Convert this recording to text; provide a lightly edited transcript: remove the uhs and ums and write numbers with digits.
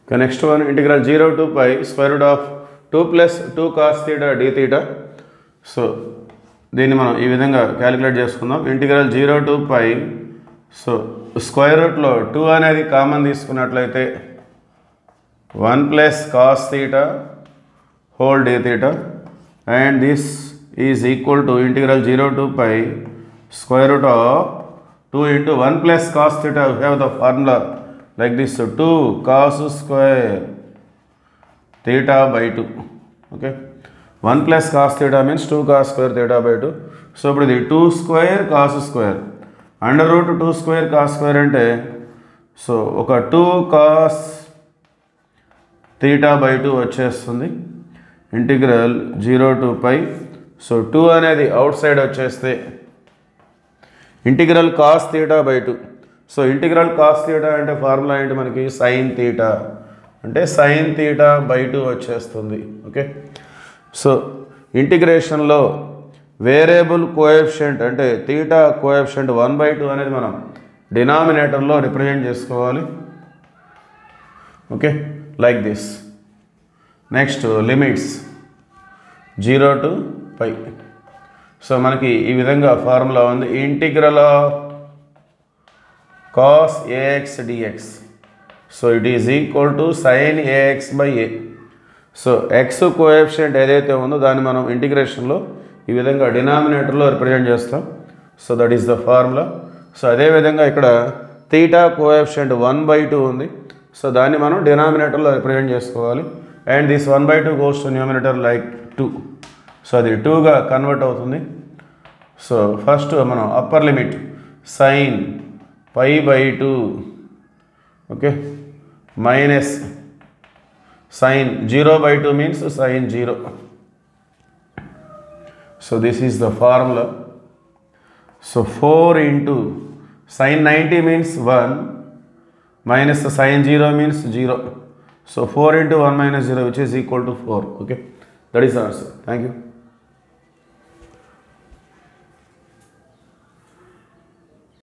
Okay, next one, integral 0 to pi square root of 2 plus 2 cos theta d theta. So దీన్ని మనం ఈ విధంగా calculate చేసుకుందాం. Integral 0 to pi, so square రూట్లో 2 అనేది కామన్ తీసుకున్నట్లయితే 1 plus cos theta whole d theta, and this is equal to integral 0 to pi square root of 2 into 1 plus cos theta. We have the formula like this, so 2 cos square theta by 2. Okay, 1 plus cos theta means 2 cos square theta by 2. So ఇప్పుడు ఇది 2 square cos square under root 2 square cos square అంటే so ఒక 2 cos theta by 2 వచ్చేస్తుంది. Integral 0 to pi, so 2 అనేది out side వచ్చేస్తే integral cos theta by 2. So integral cos theta అంటే formula ఏంటి మనకి, sin theta అంటే sin theta by 2 వచ్చేస్తుంది. ఓకే, సో ఇంటిగ్రేషన్లో వేరియబుల్ కోఎఫిషియంట్ అంటే థీటా కోఎఫిషియంట్ 1/2 అనేది మనం డినామినేటర్లో రిప్రజెంట్ చేసుకోవాలి. Okay, like this. Next limits 0 to pi. So మనకి ఈ విధంగా ఫార్ములా ఉంది, integral of cos ax dx, so it is equal to sin ax by a. So X coefficient ఏదైతే ఉందో దాన్ని మనం ఇంటిగ్రేషన్లో ఈ విధంగా డినామినేటర్లో రిప్రజెంట్ చేస్తాం. So that is the formula. So అదేవిధంగా ఇక్కడ థీటా కోఎఫిషియంట్ 1/2 ఉంది, సో దాన్ని మనం డినామినేటర్లో రిప్రజెంట్ చేసుకోవాలి. And this 1/2 goes to numerator like 2, so అది 2గా కన్వర్ట్ అవుతుంది. సో ఫస్ట్ మనం upper limit sin pi by 2, okay, minus sin 0/2 means sin 0. So this is the formula. So 4 into sin 90 means 1 minus the sin 0 means 0. So 4 into 1 minus 0, which is equal to 4. Okay, that is the answer. Thank you.